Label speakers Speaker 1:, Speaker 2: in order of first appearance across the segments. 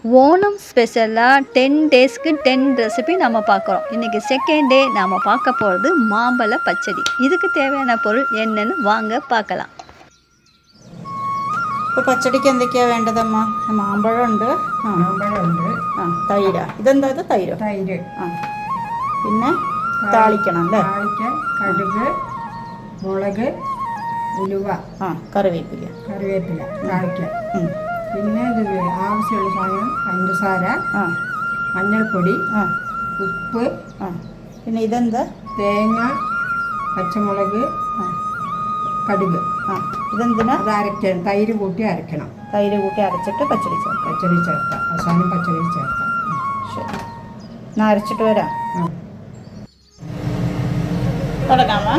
Speaker 1: ஓணம் ஸ்பெஷலாக 10 டேஸ்க்கு 10 ரெசிபி நம்ம பார்க்குறோம். இன்றைக்கி செகண்ட் டே நாம் பார்க்க போகிறது மாம்பழ பச்சடி. இதுக்கு தேவையான பொருள் என்னென்னு வாங்க பார்க்கலாம்.
Speaker 2: ഇപ്പോൾ പച്ചടിക്ക് എന്തൊക്കെയാണ് വേണ്ടതമ്മ? മാമ്പഴമുണ്ട്. തൈര. ഇതെന്താ? ഇത് തൈര്. പിന്നെ താളിക്കണം അല്ലേ?
Speaker 3: താളിക്കാൻ കടുക്, മുളക്, ഉലുവ,
Speaker 2: കറിവേപ്പില
Speaker 3: താളിക്കാൻ. പിന്നെ ഇത് ആവശ്യമുള്ള സാധനം പഞ്ചസാര, മഞ്ഞൾപ്പൊടി, ഉപ്പ്.
Speaker 2: പിന്നെ ഇതെന്താ?
Speaker 3: തേങ്ങ, പച്ചമുളക്, കടുക്.
Speaker 2: ഇതെന്തിനാ?
Speaker 3: അത് അരക്കണം. തൈര് കൂട്ടി അരക്കണം.
Speaker 2: തൈര് കൂട്ടി അരച്ചിട്ട് പച്ചടി
Speaker 3: ചേർക്കാം. അവസാനം പച്ചടി ചേർക്കാം.
Speaker 2: ശരി, എന്നാൽ അരച്ചിട്ട് വരാം.
Speaker 3: തുടങ്ങാമോ?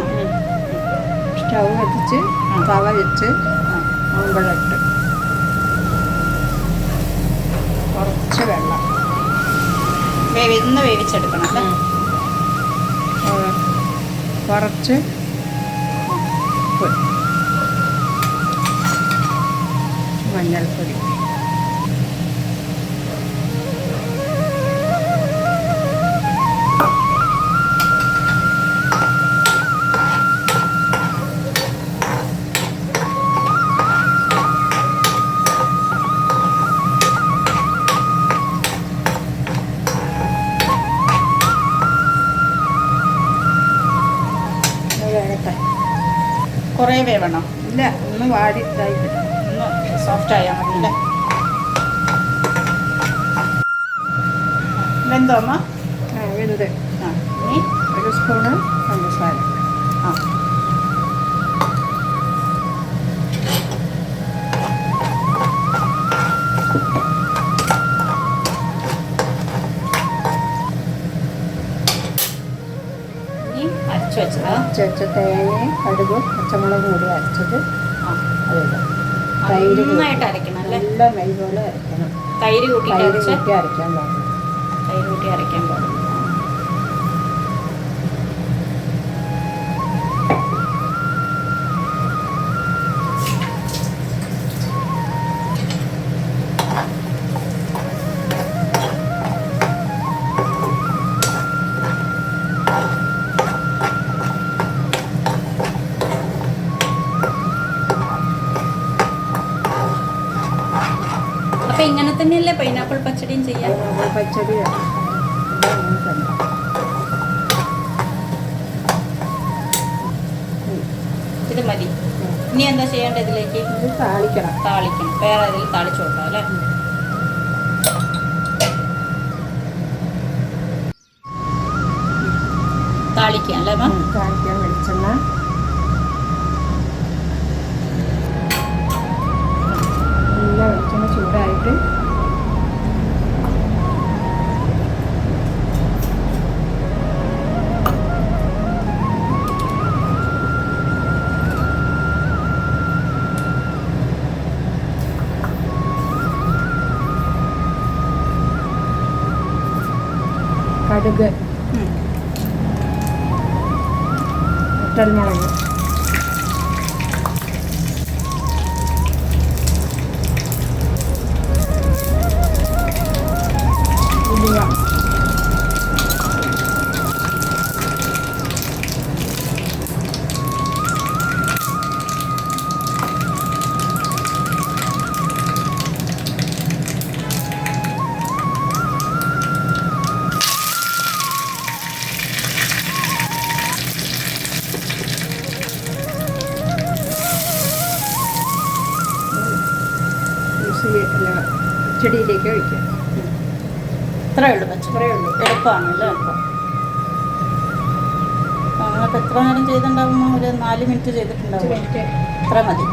Speaker 3: സ്റ്റൗ കത്തിച്ച് തവ വെച്ച് മാമ്പഴം ഇട്ട് കുറച്ച് വെള്ളം
Speaker 2: വേവിച്ചെടുക്കണം അല്ലേ?
Speaker 3: കുറച്ച് ഉപ്പ്, മഞ്ഞൾപ്പൊടി,
Speaker 2: കുറേ വേവണോ?
Speaker 3: ഇല്ല, ഒന്ന് വാടി ഇതായി
Speaker 2: ഒന്ന് സോഫ്റ്റ് ആയാൽ മതി അല്ലേ? വെന്തോമ്മ?
Speaker 3: വെന്ത്.
Speaker 2: ഇനി
Speaker 3: 1 സ്പൂണ് പഞ്ചസാര. അരച്ച് വെച്ച തേങ്ങയും കടുകും പച്ചമുളകും കൂടി അരച്ചത് അതിടാം. തൈര്
Speaker 2: നന്നായിട്ട് അരക്കണം അല്ലേ?
Speaker 3: നല്ല നെയ് പോലെ അരക്കണം.
Speaker 2: തൈര് കൂട്ടി
Speaker 3: അരയ്ക്കാൻ പാടില്ല.
Speaker 2: തൈര് കൂട്ടി അരയ്ക്കാൻ പാടില്ല. അപ്പം ഇങ്ങനെ തന്നെയല്ലേ പൈനാപ്പിൾ പച്ചടിയും ചെയ്യാം?
Speaker 3: പച്ചടി
Speaker 2: ഇത് മതി. ഇനി എന്താ ചെയ്യേണ്ടത്? ഇതിലേക്ക് താളിക്കണം. വേറെ അതിൽ താളിച്ചു കൊടുക്കാം അല്ലേ? താളിക്കാം അല്ലേ?
Speaker 3: താളിക്കാൻ വെളിച്ചെണ്ണ, വെളിച്ചെണ്ണ ചൂടായിട്ട് കടുക്, മുളക്, ഉലുവ, ചെടിയിലേക്ക് ഒഴിക്കാം.
Speaker 2: ഇത്രയേ ഉള്ളൂ പച്ചക്കറിയേ ഉള്ളൂ. എളുപ്പമാണല്ലേ? നിങ്ങൾക്ക് എത്ര നേരം ചെയ്തിട്ടുണ്ടാകുമ്പോൾ? ഒരു 4 മിനിറ്റ് ചെയ്തിട്ടുണ്ടാവും. ഇത്ര മതി.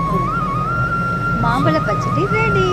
Speaker 1: மாம்பழ பச்சடி ரெடி.